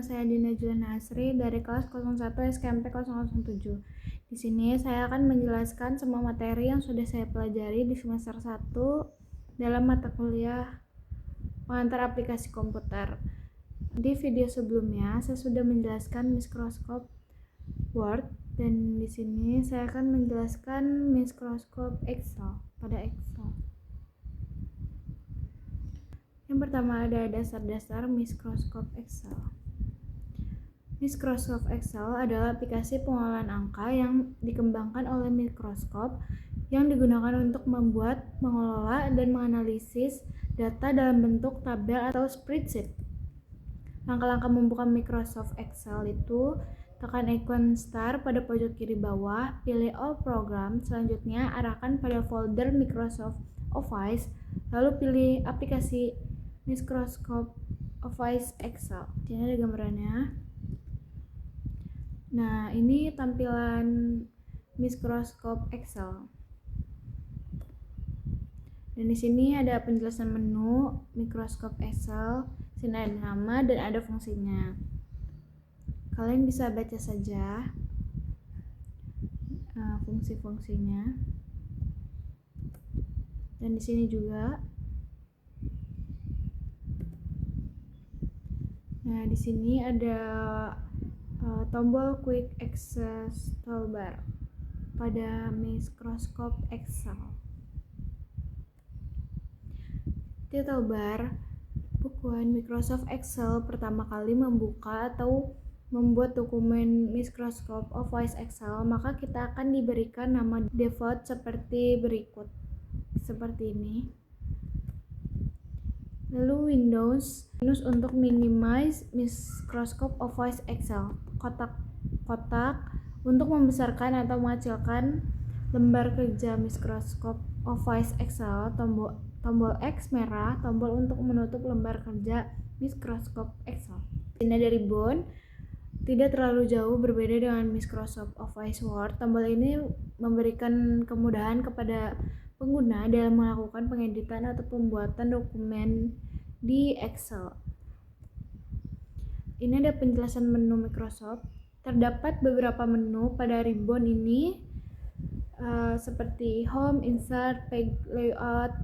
saya Dina Juliana Asri dari kelas 01 SKMP 007. Di sini saya akan menjelaskan semua materi yang sudah saya pelajari di semester 1 dalam mata kuliah pengantar aplikasi komputer. Di video sebelumnya saya sudah menjelaskan mikroskop Word dan di sini saya akan menjelaskan mikroskop Excel pada Excel. Yang pertama ada dasar-dasar mikroskop Excel. Mikroskop Excel adalah aplikasi pengolahan angka yang dikembangkan oleh Microsoft yang digunakan untuk membuat, mengelola, dan menganalisis data dalam bentuk tabel atau spreadsheet. Langkah-langkah membuka Microsoft Excel itu tekan ikon Start pada pojok kiri bawah, pilih All Program, selanjutnya arahkan pada folder Microsoft Office, lalu pilih aplikasi Microsoft Office Excel. Ini ada gambarannya. Nah, ini tampilan Microsoft Excel. Dan di sini ada penjelasan menu Microsoft Excel. Sini ada nama dan ada fungsinya. Kalian bisa baca saja fungsi-fungsinya. Dan di sini juga. Nah, di sini ada tombol Quick Access Toolbar pada Microsoft Excel. Di toolbar, bukuan Microsoft Excel pertama kali membuka atau membuat dokumen Microsoft Office Excel, maka kita akan diberikan nama default seperti berikut. Seperti ini. Lalu Windows untuk minimize Microsoft Office Excel, kotak untuk membesarkan atau mengecilkan lembar kerja Microsoft Office Excel, tombol X merah, tombol untuk menutup lembar kerja Microsoft Excel. Ini dari ribbon, tidak terlalu jauh berbeda dengan Microsoft Office Word. Tombol ini memberikan kemudahan kepada pengguna dalam melakukan pengeditan atau pembuatan dokumen di Excel. Ini ada penjelasan menu Microsoft. Terdapat beberapa menu pada ribbon ini seperti Home, Insert, Page Layout,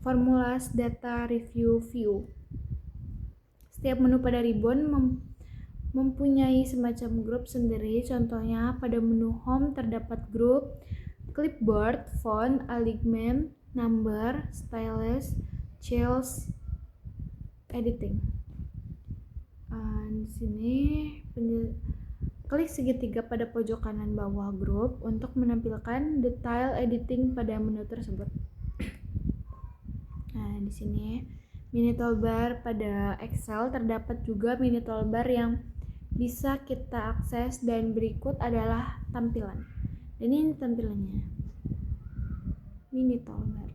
Formulas, Data, Review, View. Setiap menu pada ribbon mempunyai semacam grup sendiri. Contohnya pada menu Home terdapat grup Clipboard, Font, Alignment, Number, Stylus, Cells, Editing. Di sini klik segitiga pada pojok kanan bawah grup untuk menampilkan detail editing pada menu tersebut. Nah, di sini mini toolbar pada Excel terdapat juga mini toolbar yang bisa kita akses dan berikut adalah tampilan. Dan ini tampilannya. Mini toolbar.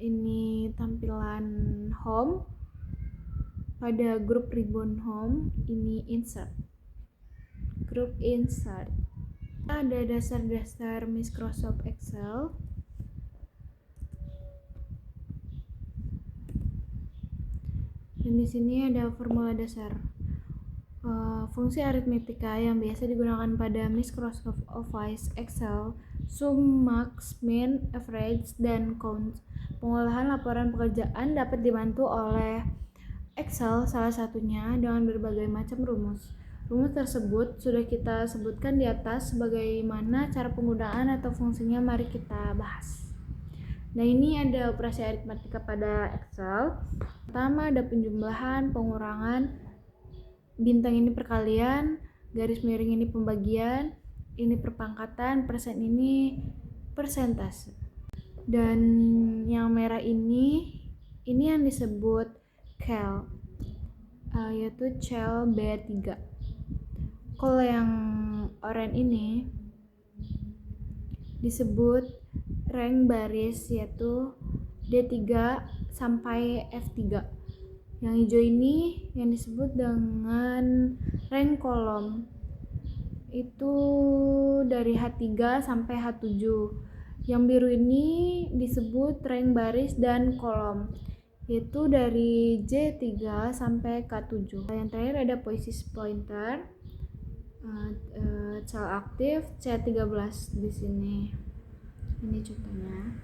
Ini tampilan home. Pada grup ribbon home, ini insert. Grup insert. Ada dasar-dasar Microsoft Excel. Dan di sini ada formula dasar. Fungsi aritmetika yang biasa digunakan pada Microsoft Office Excel, sum, max, min, average, dan count. Pengolahan laporan pekerjaan dapat dibantu oleh Excel, salah satunya dengan berbagai macam rumus. Rumus tersebut sudah kita sebutkan di atas. Bagaimana cara penggunaan atau fungsinya, mari kita bahas. Nah, ini ada operasi aritmetika pada Excel. Pertama ada penjumlahan, pengurangan, bintang ini perkalian, garis miring ini pembagian, ini perpangkatan, persen ini persentase. Dan yang merah ini yang disebut cal, yaitu cell B3. Kalau yang oranye ini disebut rank baris, yaitu D3 sampai F3. Yang hijau ini yang disebut dengan rank kolom, itu dari H3 sampai H7. Yang biru ini disebut rank baris dan kolom, yaitu dari J3 sampai K7. Yang terakhir ada points pointer, cell aktif C13 di sini. Ini contohnya.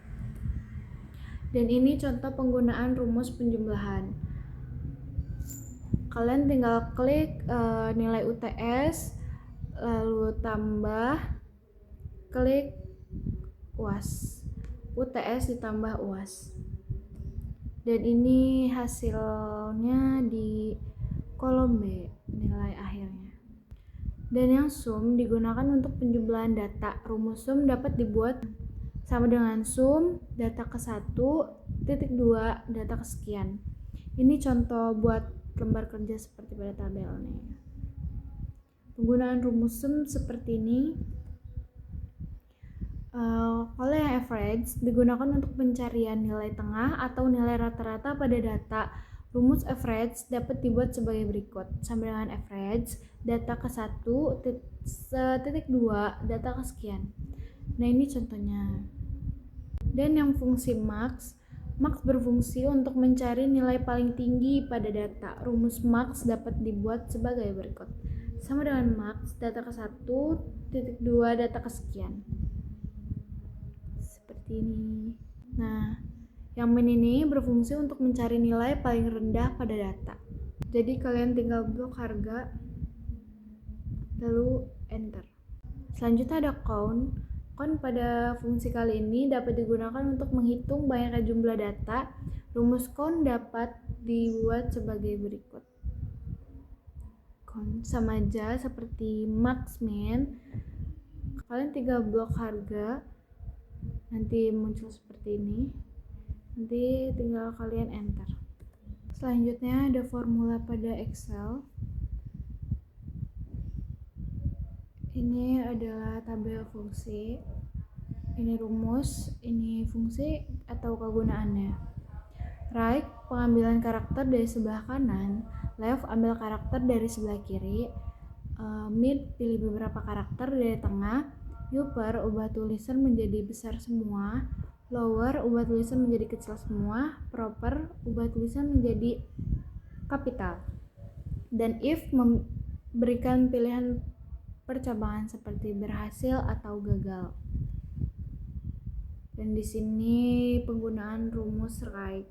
Dan ini contoh penggunaan rumus penjumlahan. Kalian tinggal klik nilai UTS, lalu tambah, klik UAS. UTS ditambah UAS. Dan ini hasilnya di kolom B, nilai akhirnya. Dan yang sum digunakan untuk penjumlahan data. Rumus sum dapat dibuat sama dengan sum data ke 1, titik 2, data kesekian. Ini contoh buat lembar kerja seperti pada tabel nih. Penggunaan rumus sum seperti ini. Kalau yang average digunakan untuk pencarian nilai tengah atau nilai rata-rata pada data. Rumus average dapat dibuat sebagai berikut. Sama dengan average, data ke 1, titik 2, data kesekian. Nah, ini contohnya. Dan yang fungsi max berfungsi untuk mencari nilai paling tinggi pada data. Rumus max dapat dibuat sebagai berikut. Sama dengan max, data ke 1, titik 2, data kesekian. Seperti ini. Nah, yang min ini berfungsi untuk mencari nilai paling rendah pada data. Jadi kalian tinggal blok harga, lalu enter. Selanjutnya ada count. Count pada fungsi kali ini dapat digunakan untuk menghitung banyaknya jumlah data. Rumus count dapat dibuat sebagai berikut. Count sama aja seperti max min. Kalian tinggal blok harga, nanti muncul seperti ini. Nanti tinggal kalian enter. Selanjutnya ada formula pada Excel. Ini adalah tabel fungsi, ini rumus, ini fungsi atau kegunaannya. Right, pengambilan karakter dari sebelah kanan. Left, ambil karakter dari sebelah kiri. Mid, pilih beberapa karakter dari tengah. Upper, ubah tulisan menjadi besar semua. Lower, ubah tulisan menjadi kecil semua. Proper, ubah tulisan menjadi kapital. Dan if, memberikan pilihan percabangan seperti berhasil atau gagal. Dan di sini penggunaan rumus right.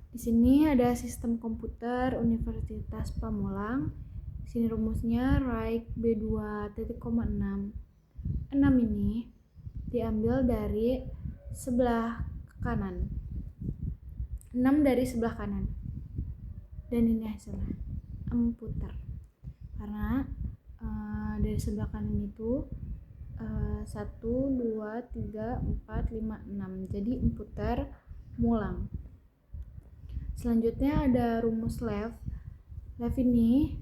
Di sini ada sistem komputer Universitas Pamulang. Di sini rumusnya right B2.6. 6 ini diambil dari sebelah kanan. 6 dari sebelah kanan. Dan ini hasilnya. Putar. Karena dari sebelah kanan itu 1, 2, 3, 4, 5, 6. Jadi putar mulang. Selanjutnya ada rumus left. Left ini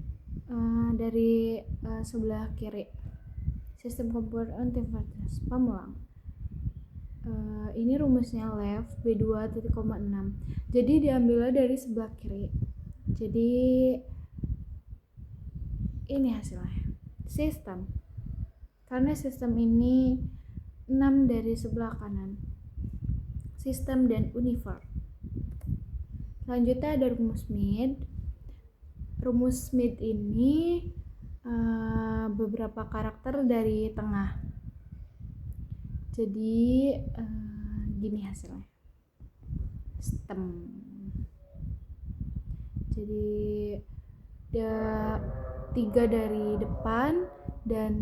dari sebelah kiri. Sistem komputer Universitas Pamulang. Ini rumusnya left B2.6. Jadi diambilnya dari sebelah kiri. Jadi ini hasilnya. Sistem. Karena sistem ini 6 dari sebelah kanan. Sistem dan universe. Selanjutnya ada rumus mid. Rumus mid ini beberapa karakter dari tengah. Jadi gini hasilnya. Stem. Jadi ada 3 dari depan dan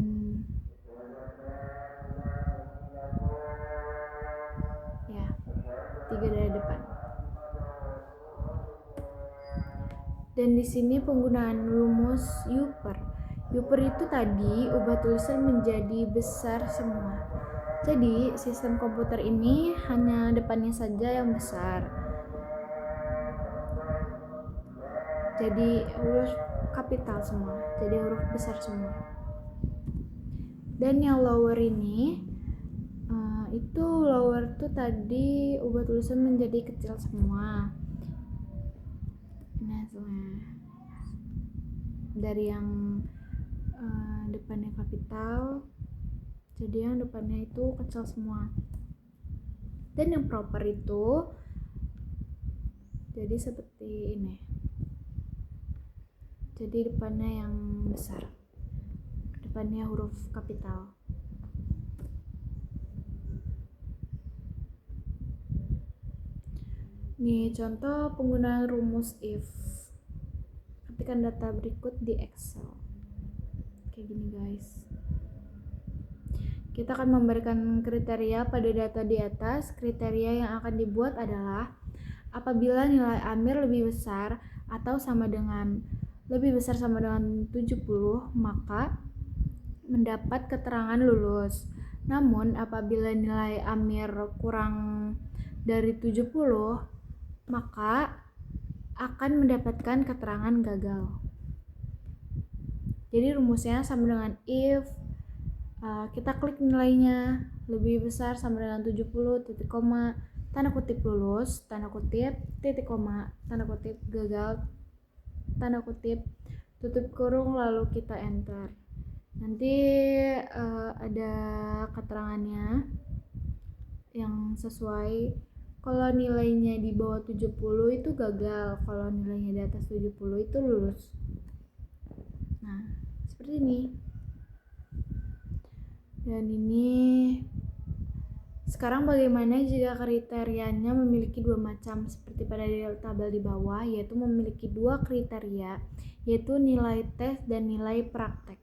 ya 3 dari depan. Dan di sini penggunaan rumus upper. Upper itu tadi ubah tulisan menjadi besar semua. Jadi sistem komputer ini hanya depannya saja yang besar. Jadi huruf kapital semua. Jadi huruf besar semua. Dan yang lower ini itu lower tuh tadi ubah tulisan menjadi kecil semua. Nah, dari yang depannya kapital jadi yang depannya itu kecil semua. Dan yang proper itu Jadi seperti ini. Jadi depannya yang besar, depannya huruf kapital. Nih contoh penggunaan rumus if. Ketikkan data berikut di Excel. Kayak gini guys. Kita akan memberikan kriteria pada data di atas. Kriteria yang akan dibuat adalah apabila nilai Amir lebih besar atau sama dengan 70, maka mendapat keterangan lulus. Namun apabila nilai Amir kurang dari 70, maka akan mendapatkan keterangan gagal. Jadi rumusnya sama dengan if kita klik nilainya lebih besar sama dengan 70, titik koma, tanda kutip lulus, tanda kutip, titik koma, tanda kutip gagal, tanda kutip, tutup kurung, lalu kita enter. Nanti ada keterangannya yang sesuai. Kalau nilainya di bawah 70 itu gagal, kalau nilainya di atas 70 itu lulus. Nah, seperti ini. Dan ini sekarang bagaimana jika kriterianya memiliki dua macam seperti pada tabel di bawah, yaitu memiliki dua kriteria, yaitu nilai tes dan nilai praktek.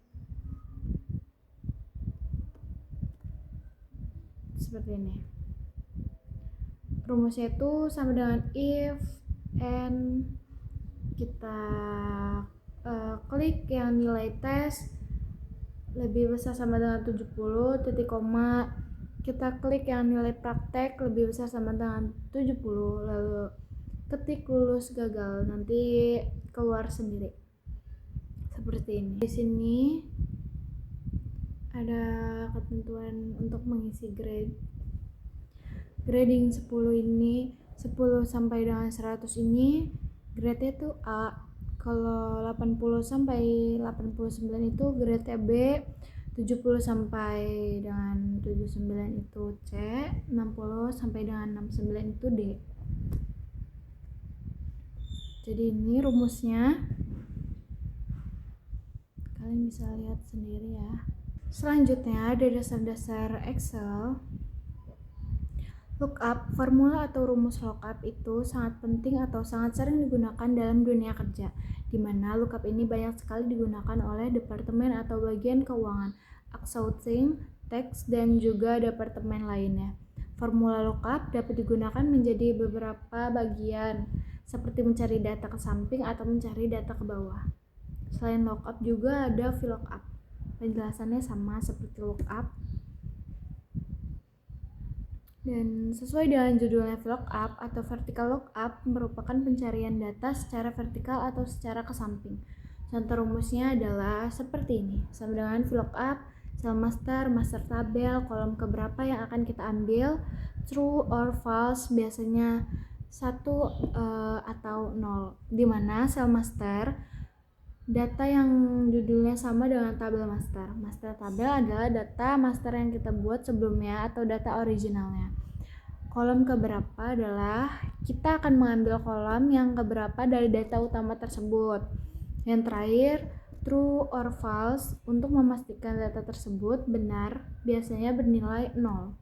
Seperti ini. Rumusnya itu sama dengan if and kita klik yang nilai tes lebih besar sama dengan 70, titik koma, kita klik yang nilai praktek lebih besar sama dengan 70, lalu ketik lulus gagal, nanti keluar sendiri seperti ini. Di sini ada ketentuan untuk mengisi grade. Grading 10 ini 10 sampai dengan 100 ini grade-nya itu A. Kalau 80 sampai 89 itu grade B. 70 sampai dengan 79 itu C. 60 sampai dengan 69 itu D. Jadi ini rumusnya. Kalian bisa lihat sendiri ya. Selanjutnya ada dasar-dasar Excel. Lookup, formula atau rumus lookup itu sangat penting atau sangat sering digunakan dalam dunia kerja, di mana lookup ini banyak sekali digunakan oleh departemen atau bagian keuangan, accounting, tax, dan juga departemen lainnya. Formula lookup dapat digunakan menjadi beberapa bagian, seperti mencari data ke samping atau mencari data ke bawah. Selain lookup juga ada VLOOKUP. Penjelasannya sama seperti lookup. Dan sesuai dengan judulnya, VLOOKUP atau vertical lookup merupakan pencarian data secara vertikal atau secara ke samping. Contoh rumusnya adalah seperti ini, sama dengan VLOOKUP, cell master, master tabel, kolom keberapa yang akan kita ambil, true or false, biasanya 1 atau 0, di mana cell master data yang judulnya sama dengan tabel master. Master tabel adalah data master yang kita buat sebelumnya atau data originalnya. Kolom keberapa adalah kita akan mengambil kolom yang keberapa dari data utama tersebut. Yang terakhir, true or false, untuk memastikan data tersebut benar biasanya bernilai 0.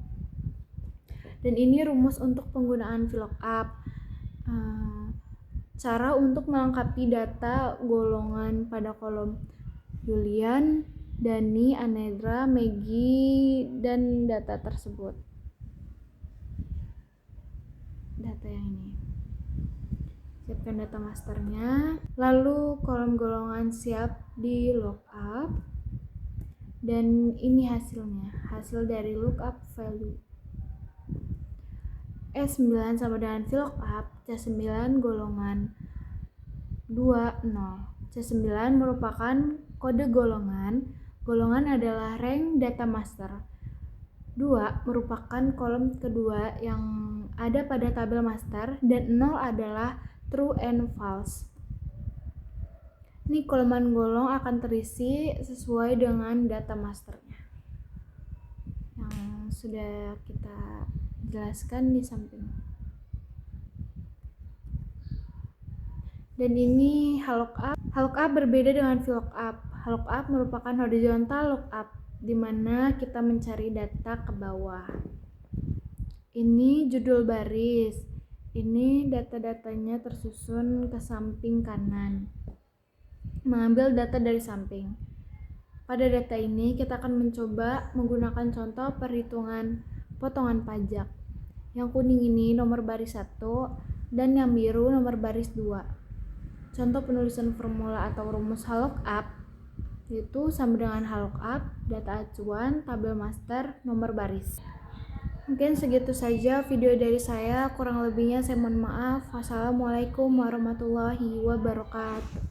Dan ini rumus untuk penggunaan VLOOKUP. Cara untuk melengkapi data golongan pada kolom Julian, Dani, Anedra, Maggie, dan data tersebut. Data yang ini. Siapkan data masternya, lalu kolom golongan siap di lookup, dan ini hasilnya, hasil dari lookup value. S9 sama dengan VLOOKUP, C9 golongan 20. C9 merupakan kode golongan. Golongan adalah rank data master. 2 merupakan kolom kedua yang ada pada tabel master, dan 0 adalah true and false. Ini kolom golong akan terisi sesuai dengan data masternya yang sudah kita jelaskan di samping. Dan ini HLOOKUP. HLOOKUP berbeda dengan VLOOKUP. HLOOKUP merupakan horizontal lookup, di mana kita mencari data ke bawah. Ini judul baris. Ini data-datanya tersusun ke samping kanan. Mengambil data dari samping. Pada data ini kita akan mencoba menggunakan contoh perhitungan potongan pajak. Yang kuning ini nomor baris 1 dan yang biru nomor baris 2. Contoh penulisan formula atau rumus HLOOKUP itu sama dengan HLOOKUP, data acuan, tabel master, nomor baris. Mungkin segitu saja video dari saya, kurang lebihnya saya mohon maaf. Wassalamualaikum warahmatullahi wabarakatuh.